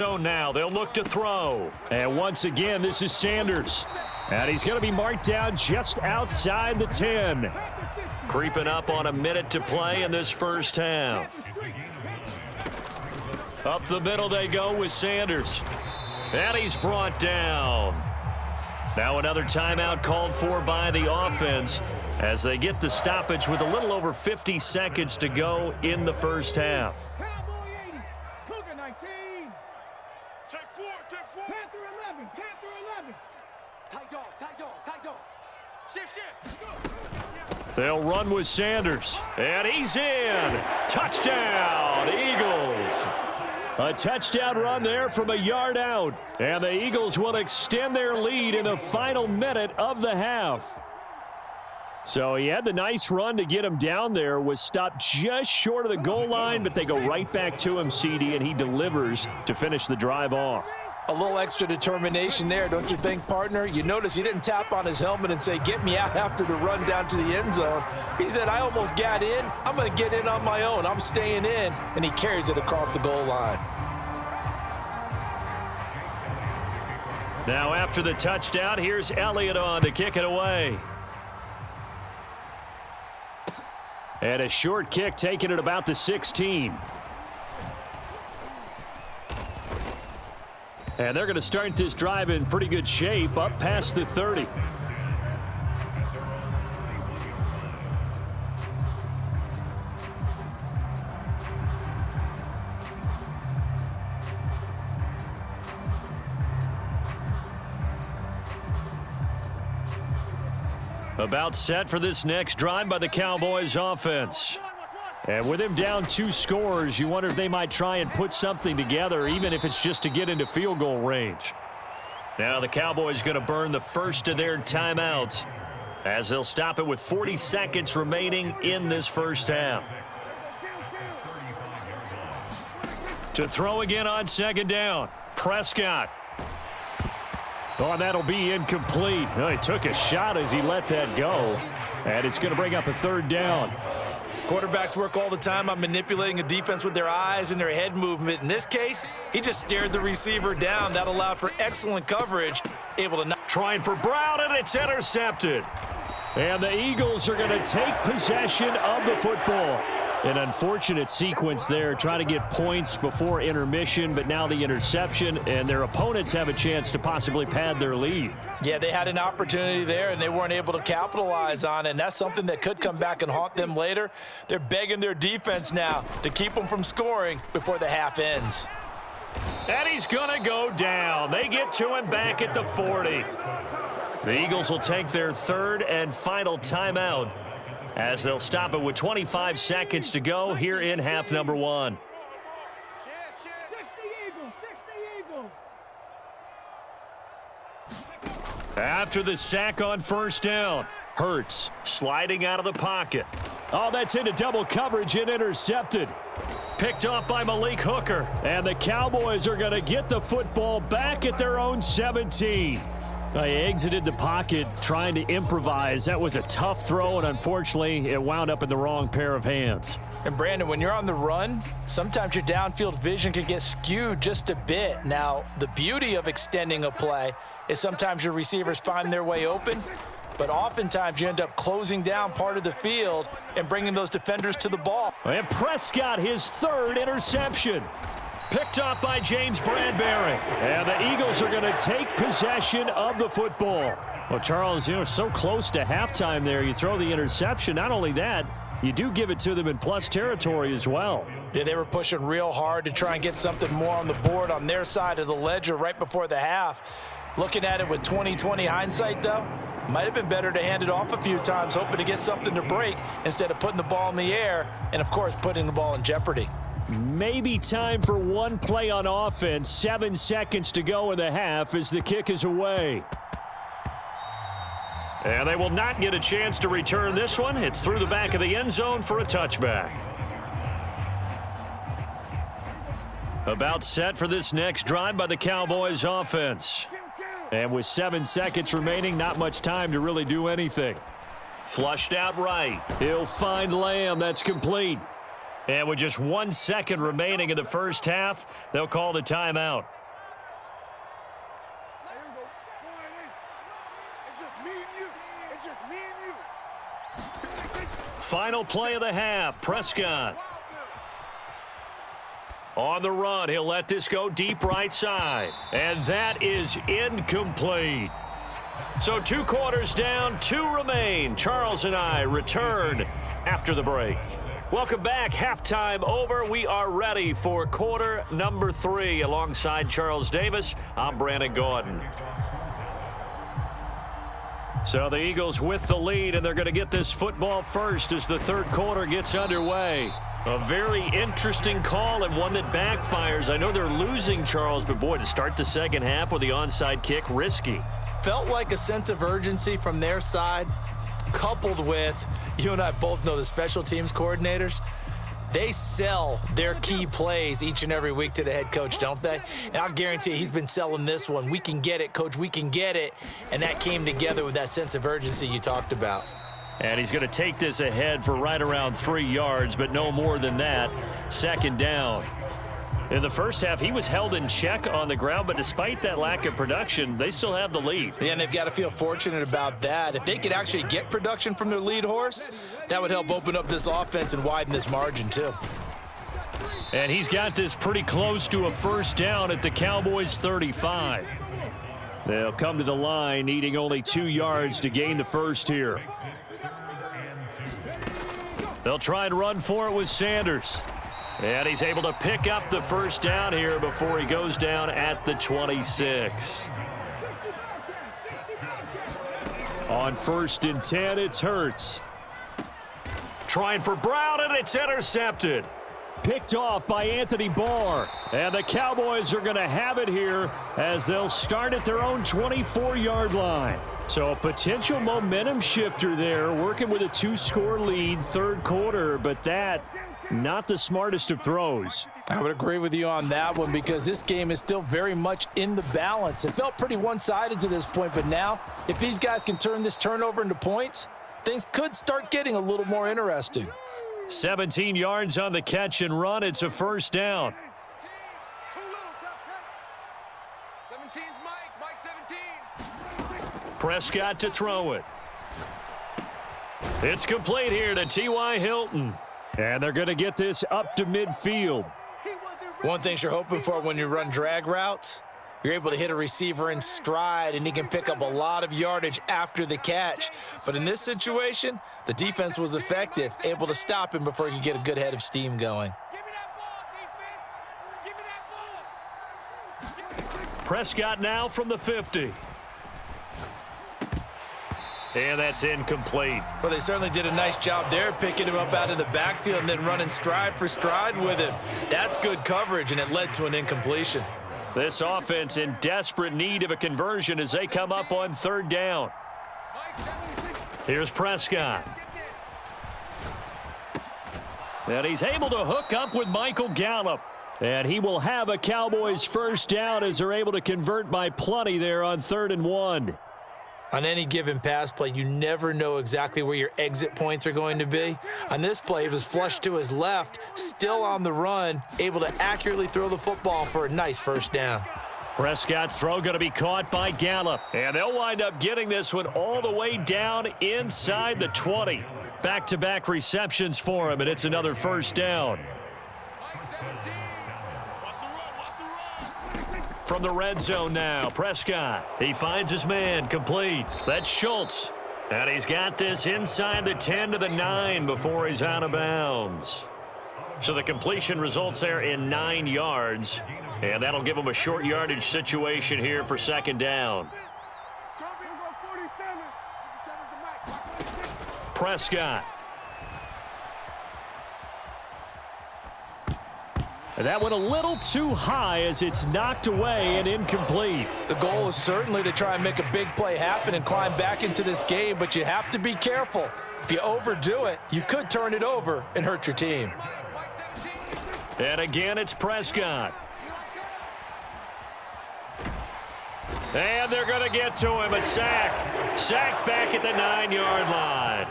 So now they'll look to throw. And once again, this is Sanders. And he's going to be marked down just outside the 10. Creeping up on a minute to play in this first half. Up the middle they go with Sanders. And he's brought down. Now another timeout called for by the offense as they get the stoppage with a little over 50 seconds to go in the first half. They'll run with Sanders, and he's in. Touchdown, Eagles. A touchdown run there from a yard out, and the Eagles will extend their lead in the final minute of the half. So he had the nice run to get him down there, was stopped just short of the goal line, but they go right back to him, CD, and he delivers to finish the drive off. A little extra determination there, don't you think, partner? You notice he didn't tap on his helmet and say, get me out after the run down to the end zone. He said, I almost got in. I'm going to get in on my own. I'm staying in. And he carries it across the goal line. Now after the touchdown, here's Elliott on to kick it away. And a short kick taken at about the 16. And they're going to start this drive in pretty good shape, up past the 30. About set for this next drive by the Cowboys offense. And with him down 2 scores, you wonder if they might try and put something together, even if it's just to get into field goal range. Now the Cowboys going to burn the first of their timeouts as they'll stop it with 40 seconds remaining in this first half. To throw again on second down, Prescott. Oh, and that'll be incomplete. Oh, he took a shot as he let that go. And it's going to bring up a 3rd down. Quarterbacks work all the time on manipulating a defense with their eyes and their head movement. In this case, he just stared the receiver down. That allowed for excellent coverage. Able to not. Trying for Brown, and it's intercepted. And the Eagles are going to take possession of the football. An unfortunate sequence there, trying to get points before intermission, but now the interception, and their opponents have a chance to possibly pad their lead. Yeah, they had an opportunity there, and they weren't able to capitalize on it, and that's something that could come back and haunt them later. They're begging their defense now to keep them from scoring before the half ends. And he's going to go down. They get to him back at the 40. The Eagles will take their 3rd and final timeout as they'll stop it with 25 seconds to go here in half number 1. After the sack on first down, Hurts sliding out of the pocket. Oh, that's into double coverage and intercepted. Picked off by Malik Hooker. And the Cowboys are going to get the football back at their own 17. They exited the pocket trying to improvise. That was a tough throw, and unfortunately, it wound up in the wrong pair of hands. And Brandon, when you're on the run, sometimes your downfield vision can get skewed just a bit. Now, the beauty of extending a play is sometimes your receivers find their way open, but oftentimes you end up closing down part of the field and bringing those defenders to the ball. And Prescott, his 3rd interception. Picked up by James Bradbury. And the Eagles are going to take possession of the football. Well, Charles, so close to halftime there. You throw the interception. Not only that, you do give it to them in plus territory as well. Yeah, they were pushing real hard to try and get something more on the board on their side of the ledger right before the half. Looking at it with 20/20 hindsight, though, might have been better to hand it off a few times, hoping to get something to break instead of putting the ball in the air and, of course, putting the ball in jeopardy. Maybe time for one play on offense. 7 seconds to go in the half as the kick is away. And they will not get a chance to return this one. It's through the back of the end zone for a touchback. About set for this next drive by the Cowboys offense. And with 7 seconds remaining, not much time to really do anything. Flushed out right. He'll find Lamb. That's complete. And with just 1 second remaining in the first half, they'll call the timeout. Final play of the half, Prescott. On the run, he'll let this go deep right side. And that is incomplete. So 2 quarters down, 2 remain. Charles and I return after the break. Welcome back. Halftime over. We are ready for quarter number 3. Alongside Charles Davis, I'm Brandon Gordon. So the Eagles with the lead, and they're going to get this football first as the third quarter gets underway. A very interesting call and one that backfires. I know they're losing, Charles, but boy, to start the second half with the onside kick, risky. Felt like a sense of urgency from their side, coupled with, you and I both know the special teams coordinators, they sell their key plays each and every week to the head coach, don't they? And I'll guarantee he's been selling this one. We can get it, coach, we can get it. And that came together with that sense of urgency you talked about. And he's going to take this ahead for right around 3 yards, but no more than that. Second down. In the first half, he was held in check on the ground, but despite that lack of production, they still have the lead. Yeah, and they've got to feel fortunate about that. If they could actually get production from their lead horse, that would help open up this offense and widen this margin too. And he's got this pretty close to a first down at the Cowboys' 35. They'll come to the line needing only 2 yards to gain the first here. They'll try and run for it with Sanders. And he's able to pick up the first down here before he goes down at the 26. On 1st and 10, it's Hurts. Trying for Brown, and it's intercepted. Picked off by Anthony Barr. And the Cowboys are going to have it here as they'll start at their own 24-yard line. So a potential momentum shifter there, working with a 2-score lead, third quarter, but that not the smartest of throws. I would agree with you on that one because this game is still very much in the balance. It felt pretty one-sided to this point, but now if these guys can turn this turnover into points, things could start getting a little more interesting. 17 yards on the catch and run. It's a first down. 17's Mike 17. Prescott to throw it. It's complete here to T.Y. Hilton. And they're going to get this up to midfield. One thing you're hoping for when you run drag routes, you're able to hit a receiver in stride, and he can pick up a lot of yardage after the catch. But in this situation, the defense was effective, able to stop him before he could get a good head of steam going. Give me that ball, defense. Give me that ball. Prescott now from the 50. And that's incomplete. Well, they certainly did a nice job there, picking him up out of the backfield and then running stride for stride with him. That's good coverage, and it led to an incompletion. This offense in desperate need of a conversion as they come up on third down. Here's Prescott. And he's able to hook up with Michael Gallup. And he will have a Cowboys first down as they're able to convert by plenty there on 3rd and 1. On any given pass play, you never know exactly where your exit points are going to be. On this play, it was flushed to his left, still on the run, able to accurately throw the football for a nice first down. Prescott's throw going to be caught by Gallup. And they'll wind up getting this one all the way down inside the 20. Back-to-back receptions for him, and it's another first down. Mike 17. From the red zone now, Prescott. He finds his man, complete. That's Schultz. And he's got this inside the 10 to the 9 before he's out of bounds. So the completion results there in 9 yards. And that'll give him a short yardage situation here for second down. Prescott. And that went a little too high as it's knocked away and incomplete. The goal is certainly to try and make a big play happen and climb back into this game, but you have to be careful. If you overdo it, you could turn it over and hurt your team. And again, it's Prescott. And they're going to get to him, a sack. Sacked back at the 9-yard line.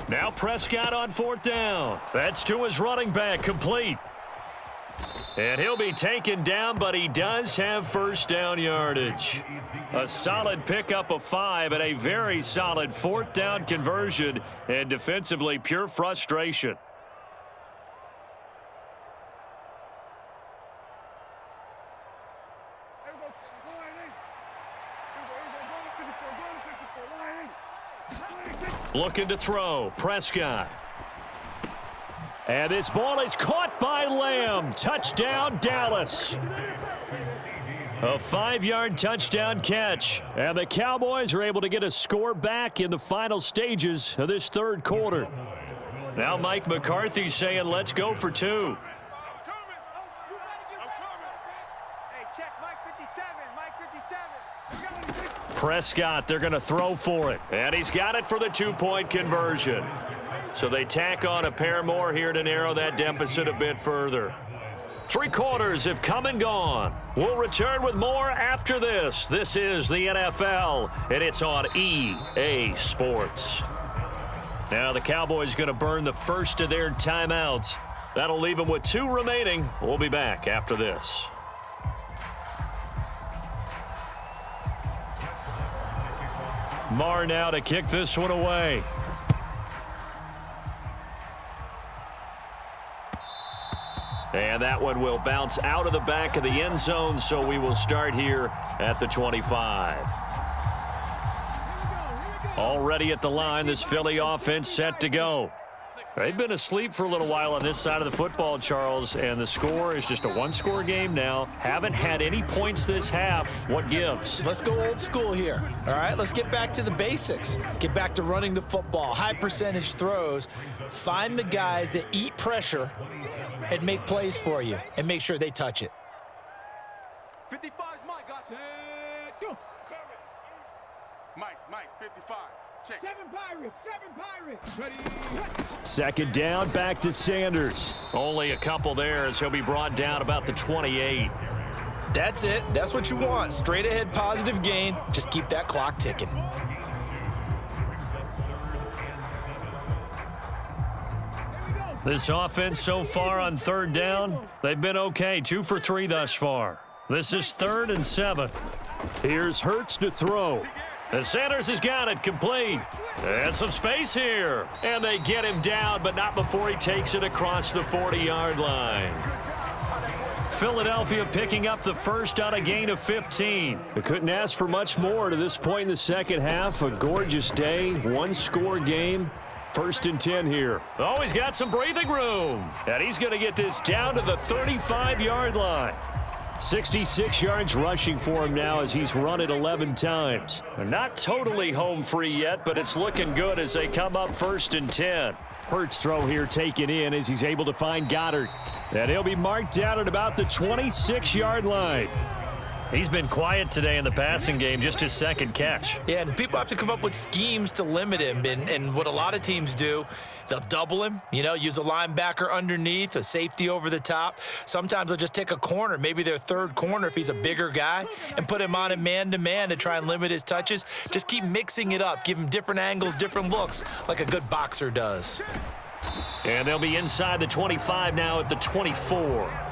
Now Prescott on fourth down. That's to his running back, complete. And he'll be taken down, but he does have first down yardage. A solid pickup of 5 and a very solid fourth down conversion, and defensively pure frustration. Looking to throw, Prescott. And this ball is caught by Lamb. Touchdown, Dallas. A 5-yard touchdown catch. And the Cowboys are able to get a score back in the final stages of this third quarter. Now Mike McCarthy saying, let's go for 2. Prescott, they're going to throw for it. And he's got it for the 2-point conversion. So they tack on a pair more here to narrow that deficit a bit further. 3 quarters have come and gone. We'll return with more after this. This is the NFL, and it's on EA Sports. Now the Cowboys going to burn the first of their timeouts. That'll leave them with 2 remaining. We'll be back after this. Marr now to kick this one away. And that one will bounce out of the back of the end zone, so we will start here at the 25. Already at the line, this Philly offense set to go. They've been asleep for a little while on this side of the football, Charles, and the score is just a 1-score game now. Haven't had any points this half. What gives? Let's go old school here. All right, let's get back to the basics. Get back to running the football, high percentage throws. Find the guys that eat pressure and make plays for you and make sure they touch it. 55's Mike. Got go. Mike, 55. Check. 7 Pirates. Ready. Second down, back to Sanders. Only a couple there as he'll be brought down about the 28. That's it. That's what you want. Straight ahead positive gain. Just keep that clock ticking. This offense so far on third down, they've been okay. 2 for 3 thus far. This is 3rd and 7. Here's Hurts to throw. And Sanders has got it complete. And some space here. And they get him down, but not before he takes it across the 40-yard line. Philadelphia picking up the first on a gain of 15. They couldn't ask for much more to this point in the second half. A gorgeous day, 1-score game. 1st and 10 here. Oh, he's got some breathing room. And he's going to get this down to the 35-yard line. 66 yards rushing for him now as he's run it 11 times. They're not totally home free yet, but it's looking good as they come up 1st and 10. Hurts throw here taken in as he's able to find Goddard. And he'll be marked down at about the 26-yard line. He's been quiet today in the passing game, just his 2nd catch. Yeah, and people have to come up with schemes to limit him. And what a lot of teams do, they'll double him, use a linebacker underneath, a safety over the top. Sometimes they'll just take a corner, maybe their 3rd corner if he's a bigger guy, and put him on him man-to-man to try and limit his touches. Just keep mixing it up. Give him different angles, different looks, like a good boxer does. And they'll be inside the 25 now at the 24.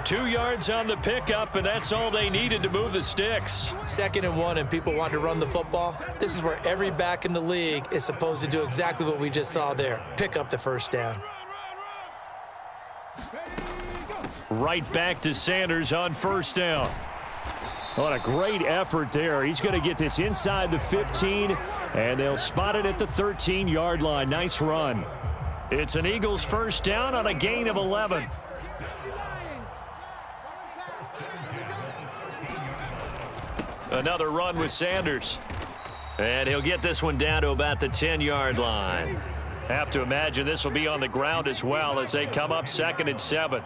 2 yards on the pickup, and that's all they needed to move the sticks. 2nd and 1, and people want to run the football. This is where every back in the league is supposed to do exactly what we just saw there. Pick up the first down. Right back to Sanders on 1st down. What a great effort there. He's going to get this inside the 15, and they'll spot it at the 13-yard line. Nice run. It's an Eagles first down on a gain of 11. Another run with Sanders. And he'll get this one down to about the 10-yard line. Have to imagine this will be on the ground as well as they come up 2nd and 7.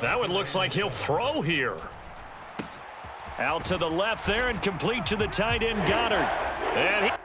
That one looks like he'll throw here. Out to the left there and complete to the tight end Goddard. And